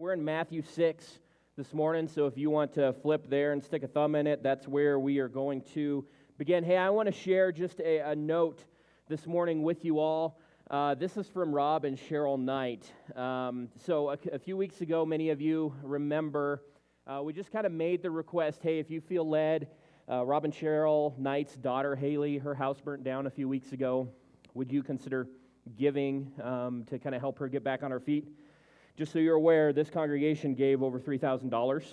We're in Matthew 6 this morning, so if you want to flip there and stick a thumb in it, that's where we are going to begin. Hey, I want to share just a note this morning with you all. This is from Rob and Cheryl Knight. So a few weeks ago, many of you remember, we just kind of made the request, hey, if you feel led, Rob and Cheryl Knight's daughter, Haley, her house burnt down a few weeks ago. Would you consider giving to kind of help her get back on her feet? Just so you're aware, this congregation gave over $3,000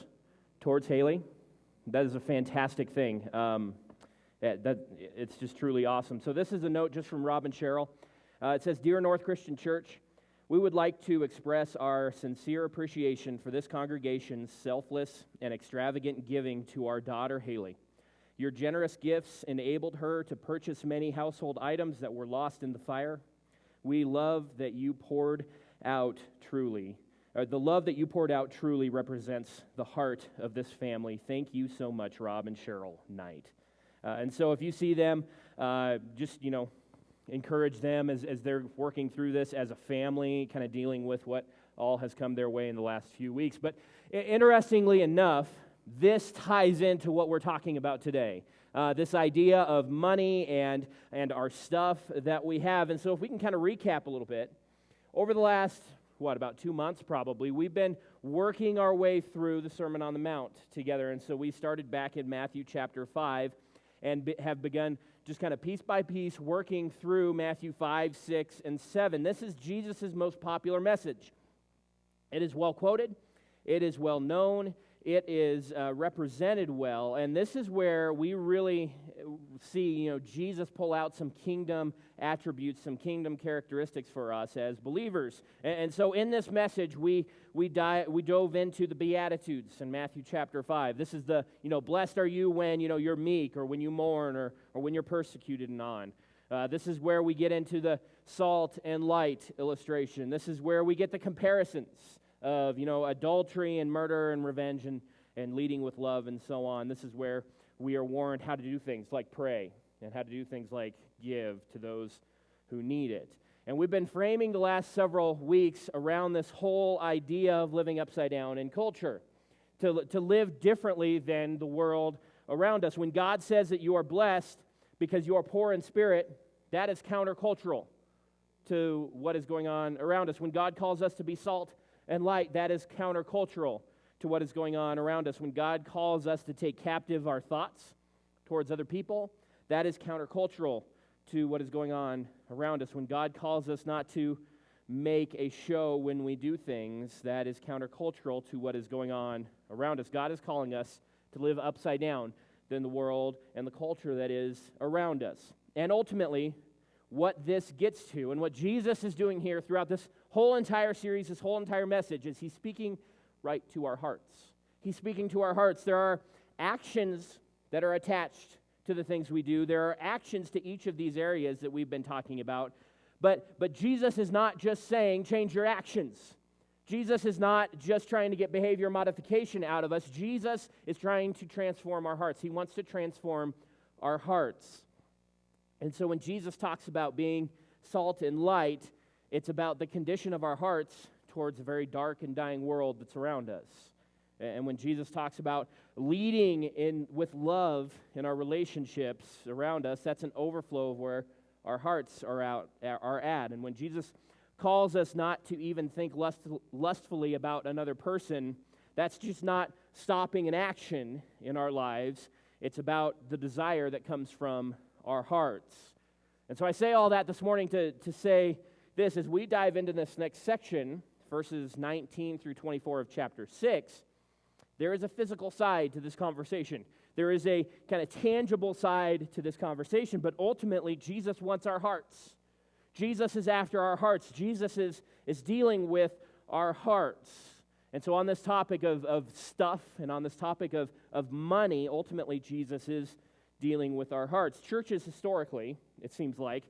towards Haley. That is a fantastic thing. It's just truly awesome. So this is a note just from Rob and Cheryl. It says, Dear North Christian Church, we would like to express our sincere appreciation for this congregation's selfless and extravagant giving to our daughter, Haley. Your generous gifts enabled her to purchase many household items that were lost in the fire. We love that you poured out truly. The love that you poured out truly represents the heart of this family. Thank you so much, Rob and Cheryl Knight. And so if you see them, just, encourage them as they're working through this as a family, kind of dealing with what all has come their way in the last few weeks. But interestingly enough, this ties into what we're talking about today. This idea of money and our stuff that we have. And so if we can kind of recap a little bit, over the last, about 2 months probably, we've been working our way through the Sermon on the Mount together. And so we started back in Matthew chapter 5 and have begun just kind of piece by piece working through Matthew 5, 6, and 7. This is Jesus' most popular message. It is well quoted. It is well known. It is represented well. And this is where we really see, Jesus pull out some kingdom attributes, some kingdom characteristics for us as believers. And so in this message, we dove into the Beatitudes in Matthew chapter 5. This is the, blessed are you when, you're meek, or when you mourn, or when you're persecuted and on. This is where we get into the salt and light illustration. This is where we get the comparisons of, adultery and murder and revenge and leading with love and so on. This is where we are warned how to do things like pray and how to do things like give to those who need it. And we've been framing the last several weeks around this whole idea of living upside down in culture, to live differently than the world around us. When God says that you are blessed because you are poor in spirit, that is countercultural to what is going on around us. When God calls us to be salt and light, that is countercultural to what is going on around us. When God calls us to take captive our thoughts towards other people, that is countercultural to what is going on around us. When God calls us not to make a show when we do things, that is countercultural to what is going on around us. God is calling us to live upside down than the world and the culture that is around us. And ultimately, what this gets to and what Jesus is doing here throughout this whole entire series, this whole entire message, is he's speaking right to our hearts. He's speaking to our hearts. There are actions that are attached to the things we do. There are actions to each of these areas that we've been talking about. But Jesus is not just saying, change your actions. Jesus is not just trying to get behavior modification out of us. Jesus is trying to transform our hearts. He wants to transform our hearts. And so when Jesus talks about being salt and light, it's about the condition of our hearts towards a very dark and dying world that's around us. And when Jesus talks about leading with love in our relationships around us, that's an overflow of where our hearts are at. And when Jesus calls us not to even think lustfully about another person, that's just not stopping an action in our lives. It's about the desire that comes from our hearts. And so I say all that this morning to say this: as we dive into this next section, verses 19 through 24 of chapter 6, there is a physical side to this conversation. There is a kind of tangible side to this conversation, but ultimately Jesus wants our hearts. Jesus is after our hearts. Jesus is dealing with our hearts. And so on this topic of stuff and on this topic of money, ultimately Jesus is dealing with our hearts. Churches historically, it seems like,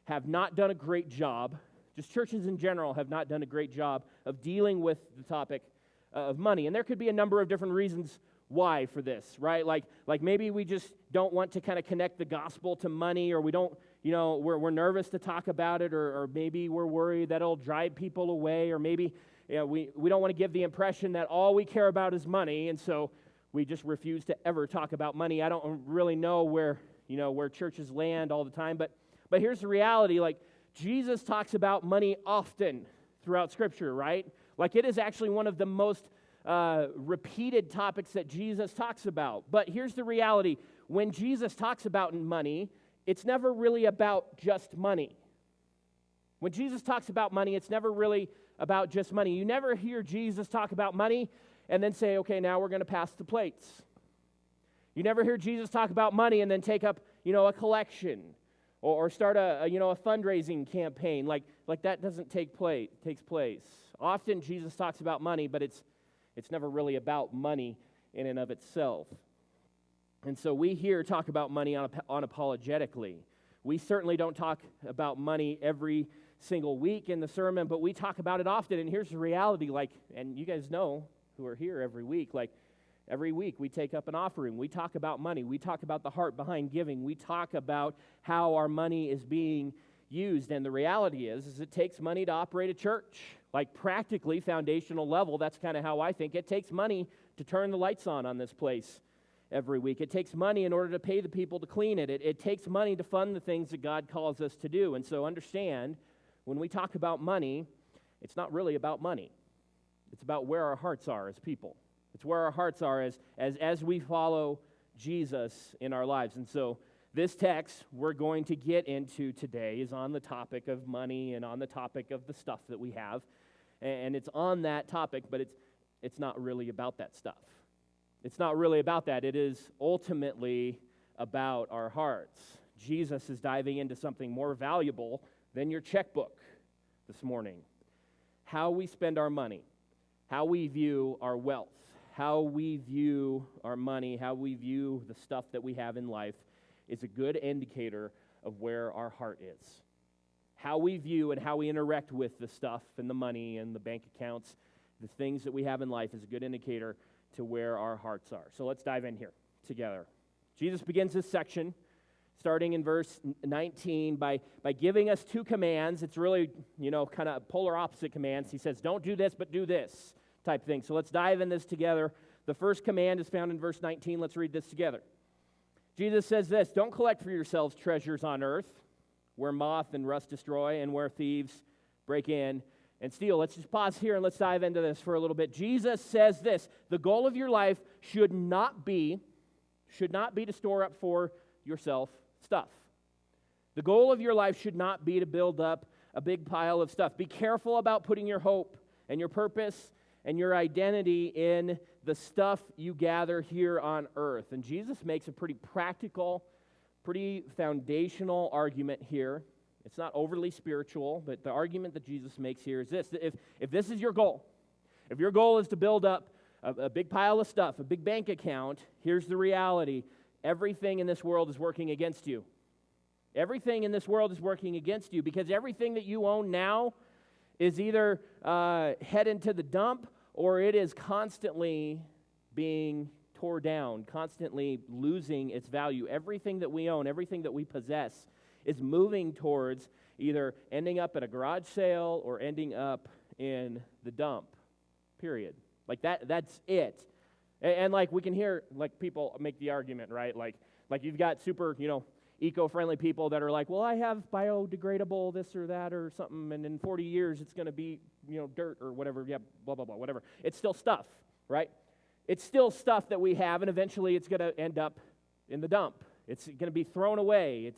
have not done a great job, just churches in general have not done a great job of dealing with the topic of money. And there could be a number of different reasons why for this, right? Like maybe we just don't want to kind of connect the gospel to money, or we don't, we're nervous to talk about it, or maybe we're worried that it'll drive people away, or maybe we don't want to give the impression that all we care about is money, and so we just refuse to ever talk about money. I don't really know where churches land all the time, but here's the reality, like Jesus talks about money often throughout Scripture, right? Like it is actually one of the most repeated topics that Jesus talks about. But here's the reality. When Jesus talks about money, it's never really about just money. When Jesus talks about money, it's never really about just money. You never hear Jesus talk about money and then say, okay, now we're going to pass the plates. You never hear Jesus talk about money and then take up, a collection or start a fundraising campaign. Like that doesn't takes place. Often Jesus talks about money, but it's never really about money in and of itself. And so we here talk about money unapologetically. We certainly don't talk about money every single week in the sermon, but we talk about it often. And here's the reality, and you guys know who are here every week, every week we take up an offering. We talk about money. We talk about the heart behind giving. We talk about how our money is being used. And the reality is it takes money to operate a church. Like practically, foundational level, that's kind of how I think. It takes money to turn the lights on this place every week. It takes money in order to pay the people to clean it. It takes money to fund the things that God calls us to do. And so understand, when we talk about money, it's not really about money. It's about where our hearts are as people. It's where our hearts are as we follow Jesus in our lives. And so this text we're going to get into today is on the topic of money and on the topic of the stuff that we have. And it's on that topic, but it's not really about that stuff. It's not really about that. It is ultimately about our hearts. Jesus is diving into something more valuable than your checkbook this morning. How we spend our money, how we view our wealth, how we view our money, how we view the stuff that we have in life is a good indicator of where our heart is. How we view and how we interact with the stuff and the money and the bank accounts, the things that we have in life is a good indicator to where our hearts are. So let's dive in here together. Jesus begins this section starting in verse 19 by giving us two commands. It's really, kind of polar opposite commands. He says, don't do this, but do this type thing. So let's dive in this together. The first command is found in verse 19. Let's read this together. Jesus says this, don't collect for yourselves treasures on earth, where moth and rust destroy and where thieves break in and steal. Let's just pause here and let's dive into this for a little bit. Jesus says this, the goal of your life should not be to store up for yourself stuff. The goal of your life should not be to build up a big pile of stuff. Be careful about putting your hope and your purpose and your identity in the stuff you gather here on earth. And Jesus makes a pretty practical, pretty foundational argument here. It's not overly spiritual, but the argument that Jesus makes here is this. If this is your goal, if your goal is to build up a big pile of stuff, a big bank account, here's the reality. Everything in this world is working against you. Everything in this world is working against you because everything that you own now is either headed to the dump or it is constantly being tore down, constantly losing its value. Everything that we own, everything that we possess is moving towards either ending up at a garage sale or ending up in the dump, period. Like that's it. And like we can hear like people make the argument, right? Like you've got super, eco-friendly people that are like, well, I have biodegradable this or that or something, and in 40 years it's going to be, dirt or whatever, yeah, blah, blah, blah, whatever. It's still stuff, right? It's still stuff that we have, and eventually it's going to end up in the dump. It's going to be thrown away.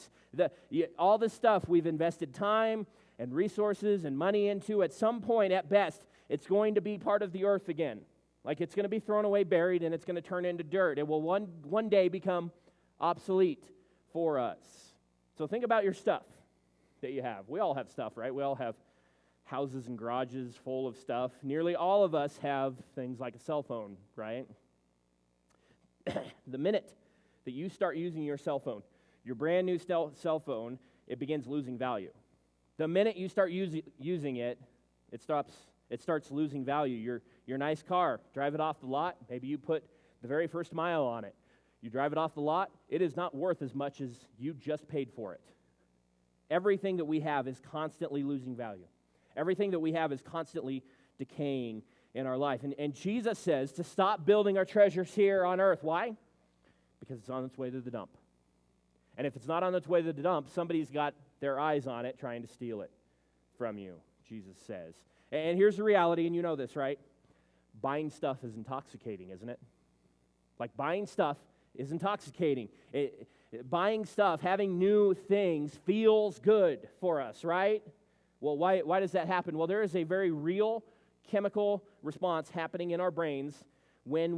All this stuff we've invested time and resources and money into, at some point, at best, it's going to be part of the earth again. Like it's going to be thrown away, buried, and it's going to turn into dirt. It will one day become obsolete for us. So think about your stuff that you have. We all have stuff, right? We all have houses and garages full of stuff. Nearly all of us have things like a cell phone, right? The minute that you start using your cell phone, your brand new cell phone, it begins losing value. The minute you start using it, it starts losing value. Your nice car, drive it off the lot, maybe you put the very first mile on it. You drive it off the lot, it is not worth as much as you just paid for it. Everything that we have is constantly losing value. Everything that we have is constantly decaying in our life. And Jesus says to stop building our treasures here on earth. Why? Because it's on its way to the dump. And if it's not on its way to the dump, somebody's got their eyes on it trying to steal it from you, Jesus says. And here's the reality, and you know this, right? Buying stuff is intoxicating, isn't it? Like buying stuff is intoxicating. Buying stuff, having new things feels good for us, right? Well, why does that happen? Well, there is a very real chemical response happening in our brains where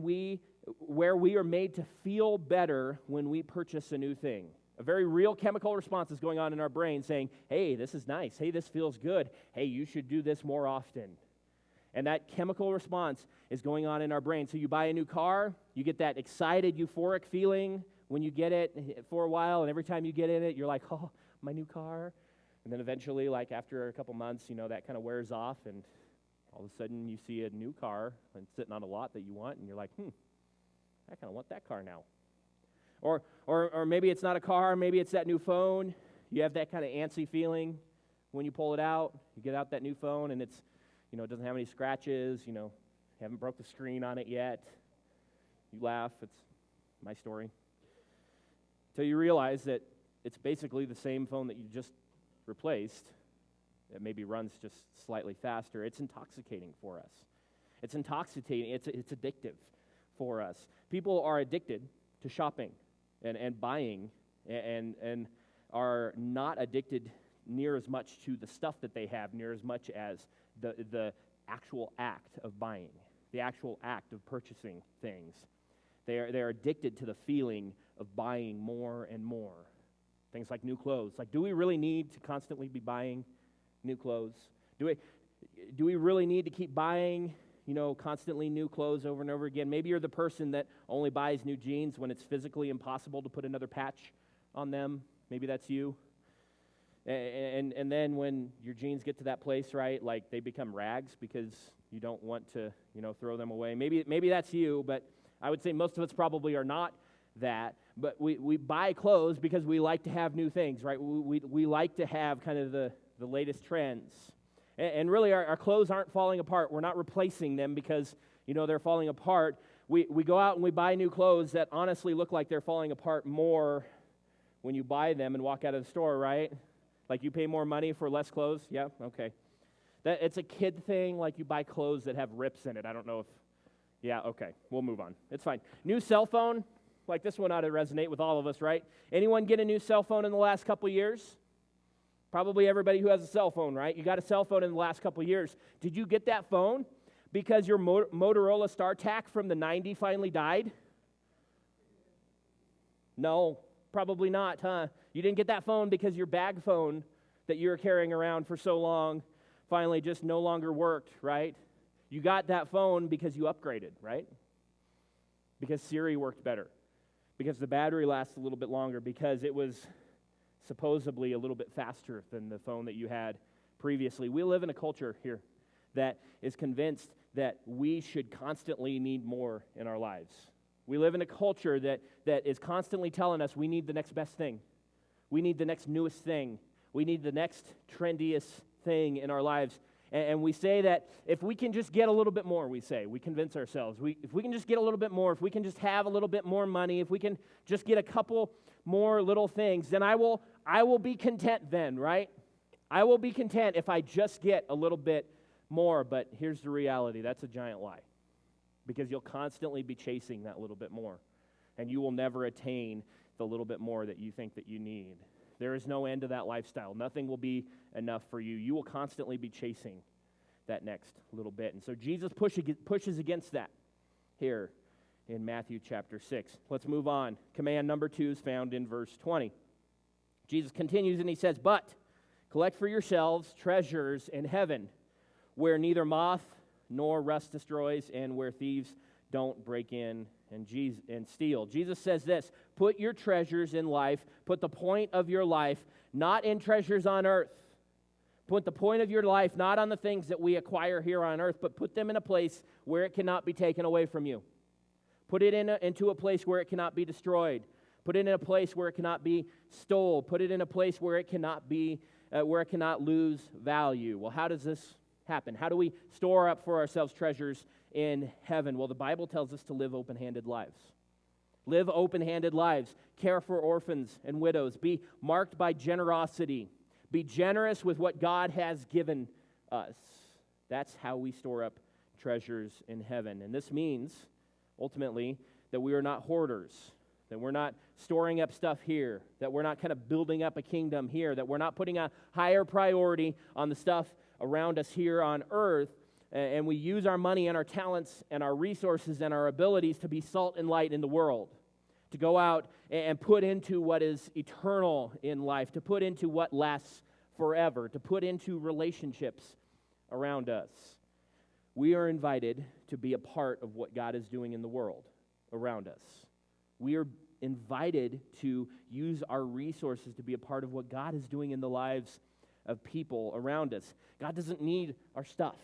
we are made to feel better when we purchase a new thing. A very real chemical response is going on in our brain saying, hey, this is nice. Hey, this feels good. Hey, you should do this more often. And that chemical response is going on in our brain. So you buy a new car, you get that excited, euphoric feeling when you get it for a while, and every time you get in it, you're like, oh, my new car. And then eventually, like after a couple months, that kind of wears off, and all of a sudden you see a new car and sitting on a lot that you want, and you're like, I kind of want that car now. Or maybe it's not a car, maybe it's that new phone. You have that kind of antsy feeling when you pull it out. You get out that new phone, and it's, it doesn't have any scratches, haven't broke the screen on it yet. You laugh, it's my story. Until you realize that it's basically the same phone that you just replaced. It maybe runs just slightly faster. It's intoxicating for us. It's intoxicating, it's addictive for us. People are addicted to shopping and buying and are not addicted near as much to the stuff that they have, near as much as the actual act of buying, the actual act of purchasing things. They're addicted to the feeling of buying more and more. Things like new clothes. Like, do we really need to constantly be buying new clothes? Do we really need to keep buying, constantly new clothes over and over again? Maybe you're the person that only buys new jeans when it's physically impossible to put another patch on them. Maybe that's you. And then when your jeans get to that place, right, like they become rags because you don't want to, throw them away. Maybe that's you, but I would say most of us probably are not that. But we buy clothes because we like to have new things, right? We like to have kind of the latest trends. And really, our clothes aren't falling apart. We're not replacing them because, they're falling apart. We go out and we buy new clothes that honestly look like they're falling apart more when you buy them and walk out of the store, right? Like you pay more money for less clothes? Yeah, okay. It's a kid thing, like you buy clothes that have rips in it. I don't know if, yeah, okay, we'll move on. It's fine. New cell phone, like this one ought to resonate with all of us, right? Anyone get a new cell phone in the last couple of years? Probably everybody who has a cell phone, right? You got a cell phone in the last couple of years. Did you get that phone because your Motorola StarTAC from the 90s finally died? No, probably not, huh? You didn't get that phone because your bag phone that you were carrying around for so long finally just no longer worked, right? You got that phone because you upgraded, right? Because Siri worked better. Because the battery lasts a little bit longer. Because it was supposedly a little bit faster than the phone that you had previously. We live in a culture here that is convinced that we should constantly need more in our lives. We live in a culture that is constantly telling us we need the next best thing. We need the next newest thing. We need the next trendiest thing in our lives. And we say that if we can just get a little bit more, we convince ourselves. If we can just get a little bit more, if we can just have a little bit more money, if we can just get a couple more little things, then I will be content then, right? I will be content if I just get a little bit more. But here's the reality. That's a giant lie. Because you'll constantly be chasing that little bit more. And you will never attain the little bit more that you think that you need. There is no end to that lifestyle. Nothing will be enough for you. You will constantly be chasing that next little bit. And so Jesus pushes against that here in Matthew chapter 6. Let's move on. Command number 2 is found in verse 20. Jesus continues and he says, "But collect for yourselves treasures in heaven, where neither moth nor rust destroys, and where thieves don't break in and steal." Jesus says this: put your treasures in life, put the point of your life not in treasures on earth. Put the point of your life not on the things that we acquire here on earth, but put them in a place where it cannot be taken away from you. Put it into a place where it cannot be destroyed. Put it in a place where it cannot be stole. Put it in a place where it cannot lose value. Well, how does this happen? How do we store up for ourselves treasures in heaven? Well, the Bible tells us to live open-handed lives. Live open-handed lives. Care for orphans and widows. Be marked by generosity. Be generous with what God has given us. That's how we store up treasures in heaven. And this means, ultimately, that we are not hoarders, that we're not storing up stuff here, that we're not kind of building up a kingdom here, that we're not putting a higher priority on the stuff around us here on earth, and we use our money and our talents and our resources and our abilities to be salt and light in the world, to go out and put into what is eternal in life, to put into what lasts forever, to put into relationships around us. We are invited to be a part of what God is doing in the world around us. We are invited to use our resources to be a part of what God is doing in the lives of people around us. God doesn't need our stuff.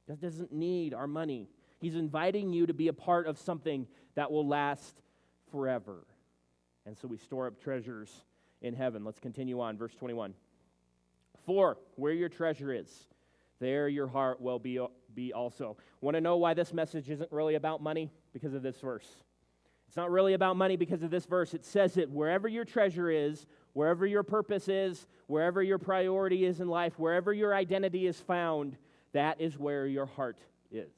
God doesn't need our money. He's inviting you to be a part of something that will last forever. And so we store up treasures in heaven. Let's continue on, verse 21. For where your treasure is, there your heart will be also. Want to know why this message isn't really about money? Because of this verse. It's not really about money because of this verse. It says it, wherever your treasure is, wherever your purpose is, wherever your priority is in life, wherever your identity is found, that is where your heart is.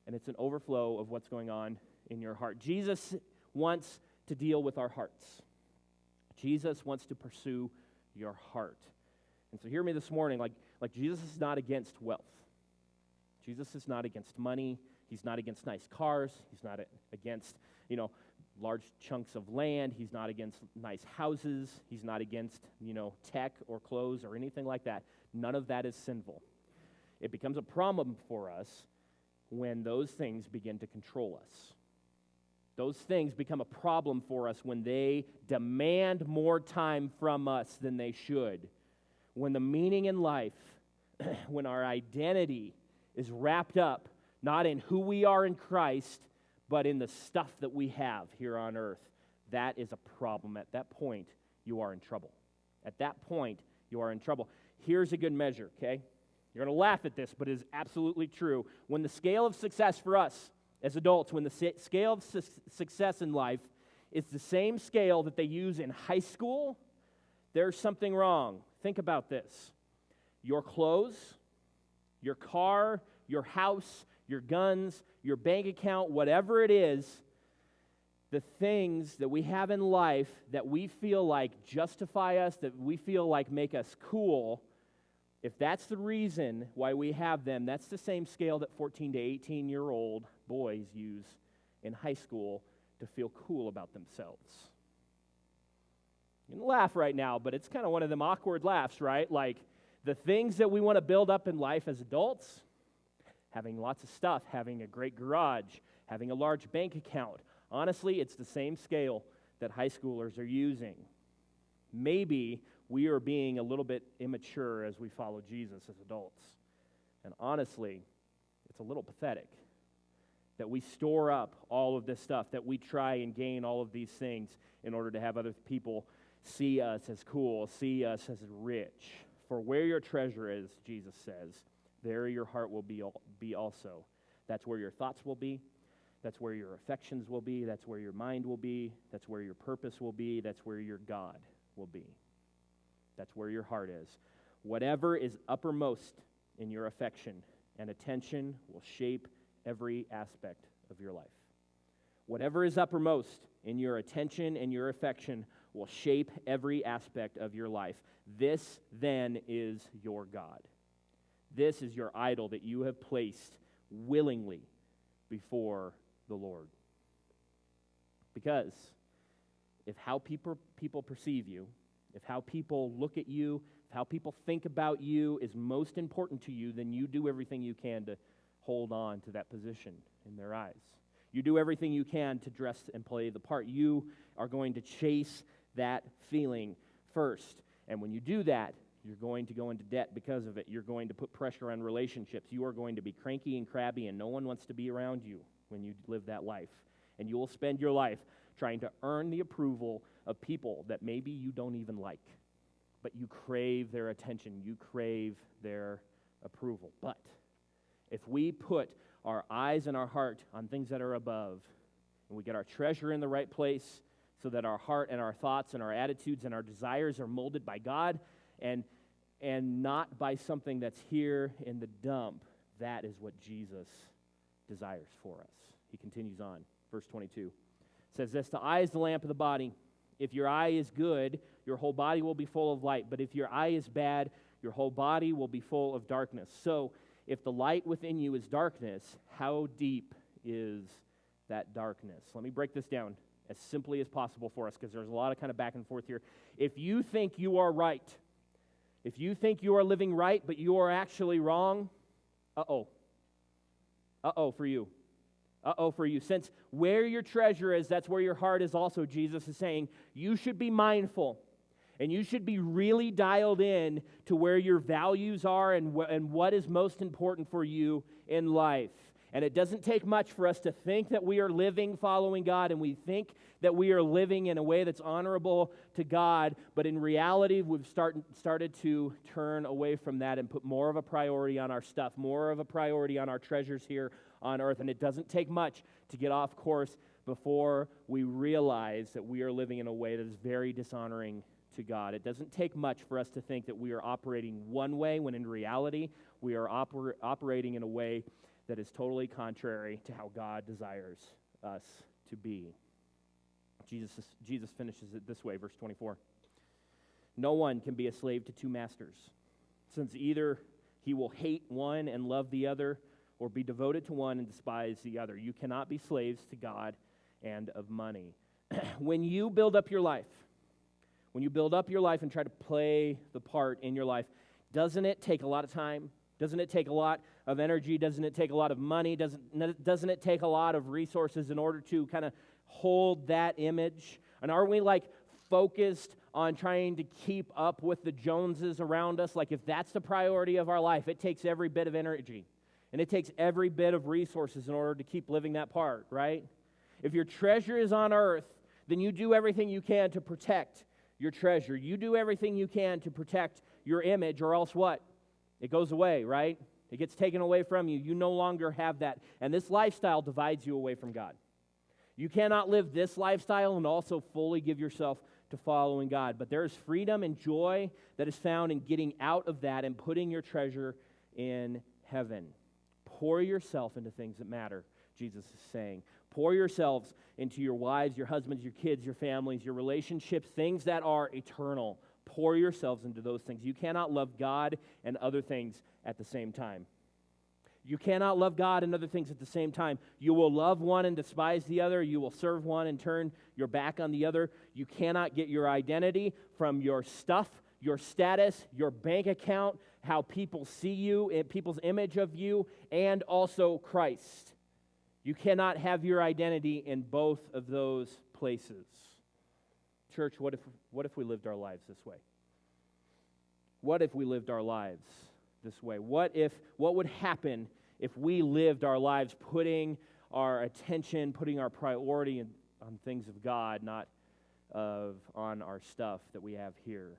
And it's an overflow of what's going on in your heart. Jesus wants to deal with our hearts. Jesus wants to pursue your heart. And so hear me this morning, like Jesus is not against wealth. Jesus is not against money. He's not against nice cars. He's not against, large chunks of land. He's not against nice houses. He's not against, tech or clothes or anything like that. None of that is sinful. It becomes a problem for us when those things begin to control us. Those things become a problem for us when they demand more time from us than they should. When the meaning in life, when our identity is wrapped up not in who we are in Christ, but in the stuff that we have here on earth, that is a problem. At that point, you are in trouble. At that point, you are in trouble. Here's a good measure, okay? You're going to laugh at this, but it is absolutely true. When the scale of success for us as adults, when the scale of success in life is the same scale that they use in high school, there's something wrong. Think about this. Your clothes, your car, your house, your guns, your bank account, whatever it is, the things that we have in life that we feel like justify us, that we feel like make us cool, if that's the reason why we have them, that's the same scale that 14 to 18-year-old boys use in high school to feel cool about themselves. You can laugh right now, but it's kind of one of them awkward laughs, right? Like the things that we want to build up in life as adults, having lots of stuff, having a great garage, having a large bank account. Honestly, it's the same scale that high schoolers are using. Maybe we are being a little bit immature as we follow Jesus as adults. And honestly, it's a little pathetic that we store up all of this stuff, that we try and gain all of these things in order to have other people see us as cool, see us as rich. For where your treasure is, Jesus says, there your heart will be also. That's where your thoughts will be. That's where your affections will be. That's where your mind will be. That's where your purpose will be. That's where your God will be. That's where your heart is. Whatever is uppermost in your affection and attention will shape every aspect of your life. Whatever is uppermost in your attention and your affection will shape every aspect of your life. This then is your God. This is your idol that you have placed willingly before the Lord. Because if how people perceive you, if how people look at you, if how people think about you is most important to you, then you do everything you can to hold on to that position in their eyes. You do everything you can to dress and play the part. You are going to chase that feeling first. And when you do that, you're going to go into debt because of it. You're going to put pressure on relationships. You are going to be cranky and crabby, and no one wants to be around you when you live that life. And you will spend your life trying to earn the approval of people that maybe you don't even like. But you crave their attention. You crave their approval. But if we put our eyes and our heart on things that are above, and we get our treasure in the right place so that our heart and our thoughts and our attitudes and our desires are molded by God and not by something that's here in the dump, that is what Jesus desires for us. He continues on, verse 22. It says this, the eye is the lamp of the body. If your eye is good, your whole body will be full of light. But if your eye is bad, your whole body will be full of darkness. So if the light within you is darkness, how deep is that darkness? Let me break this down as simply as possible for us, because there's a lot of kind of back and forth here. If you think you are right, if you think you are living right, but you are actually wrong, uh-oh for you. Uh-oh for you. Since where your treasure is, that's where your heart is also, Jesus is saying. You should be mindful, and you should be really dialed in to where your values are and what is most important for you in life. And it doesn't take much for us to think that we are living following God, and we think that we are living in a way that's honorable to God, but in reality, we've started to turn away from that and put more of a priority on our stuff, more of a priority on our treasures here on earth. And it doesn't take much to get off course before we realize that we are living in a way that is very dishonoring to God. It doesn't take much for us to think that we are operating one way, when in reality, we are operating in a way that is totally contrary to how God desires us to be. Jesus finishes it this way, verse 24. No one can be a slave to two masters, since either he will hate one and love the other, or be devoted to one and despise the other. You cannot be slaves to God and of money. When you build up your life and try to play the part in your life, doesn't it take a lot of time? Doesn't it take a lot of energy? Doesn't it take a lot of money? Doesn't it take a lot of resources in order to kind of hold that image? And are we like focused on trying to keep up with the Joneses around us? Like if that's the priority of our life, it takes every bit of energy. And it takes every bit of resources in order to keep living that part, right? If your treasure is on earth, then you do everything you can to protect your treasure. You do everything you can to protect your image, or else what? It goes away, right? It gets taken away from you. You no longer have that. And this lifestyle divides you away from God. You cannot live this lifestyle and also fully give yourself to following God. But there is freedom and joy that is found in getting out of that and putting your treasure in heaven. Pour yourself into things that matter, Jesus is saying. Pour yourselves into your wives, your husbands, your kids, your families, your relationships, things that are eternal. Pour yourselves into those things. You cannot love God and other things at the same time. You cannot love God and other things at the same time. You will love one and despise the other. You will serve one and turn your back on the other. You cannot get your identity from your stuff, your status, your bank account, how people see you, and people's image of you, and also Christ. You cannot have your identity in both of those places. Church, what if we lived our lives this way? What if we lived our lives this way? What would happen if we lived our lives putting our attention, putting our priority on things of God, not on our stuff that we have here?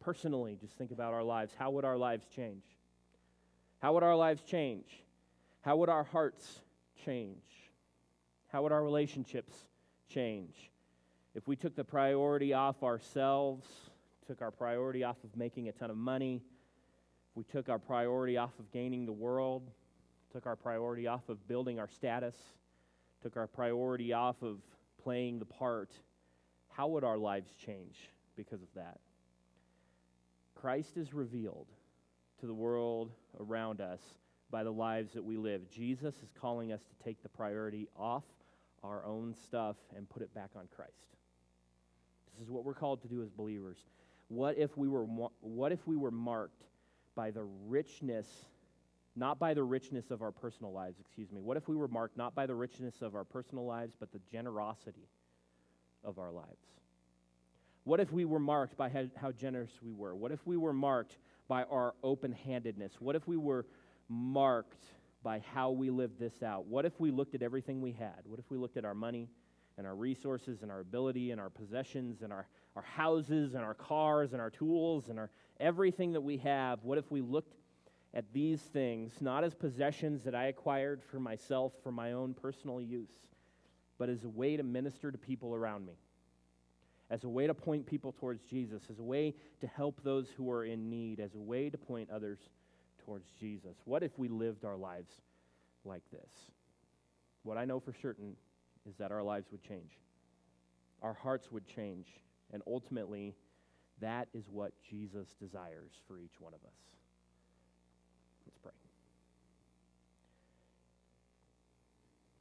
Personally, just think about our lives. How would our lives change? How would our lives change? How would our hearts change? How would our relationships change? If we took the priority off ourselves, took our priority off of making a ton of money, if we took our priority off of gaining the world, took our priority off of building our status, took our priority off of playing the part, how would our lives change because of that? Christ is revealed to the world around us by the lives that we live. Jesus is calling us to take the priority off our own stuff and put it back on Christ. This is what we're called to do as believers. What if we were marked by the richness, not by the richness of our personal lives, What if we were marked not by the richness of our personal lives, but the generosity of our lives? What if we were marked by how generous we were? What if we were marked by our open-handedness? What if we were marked by how we lived this out? What if we looked at everything we had? What if we looked at our money and our resources and our ability and our possessions and our houses and our cars and our tools and everything that we have? What if we looked at these things, not as possessions that I acquired for myself, for my own personal use, but as a way to minister to people around me, as a way to point people towards Jesus, as a way to help those who are in need, as a way to point others towards Jesus. What if we lived our lives like this? What I know for certain is that our lives would change. Our hearts would change, and ultimately, that is what Jesus desires for each one of us. Let's pray.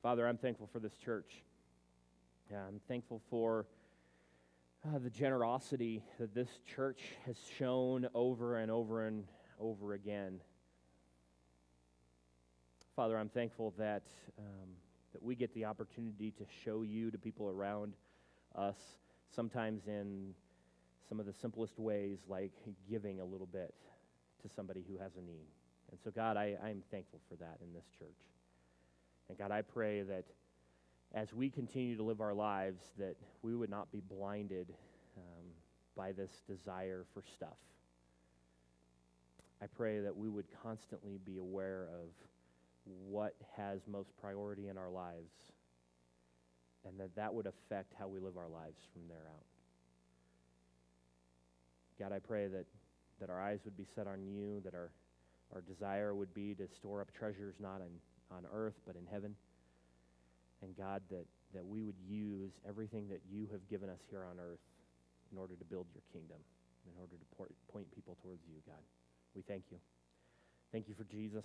Father, I'm thankful for this church. I'm thankful for the generosity that this church has shown over and over and over again. Father, I'm thankful that we get the opportunity to show you to people around us, sometimes in some of the simplest ways, like giving a little bit to somebody who has a need. And so, God, I'm thankful for that in this church. And God, I pray that as we continue to live our lives, that we would not be blinded by this desire for stuff. I pray that we would constantly be aware of what has most priority in our lives, and that would affect how we live our lives from there out. God, I pray that our eyes would be set on you, that our desire would be to store up treasures not on earth but in heaven. And God, that we would use everything that you have given us here on earth in order to build your kingdom, in order to point people towards you, God. We thank you. Thank you for Jesus.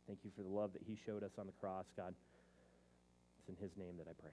Thank you for the love that he showed us on the cross, God. It's in his name that I pray.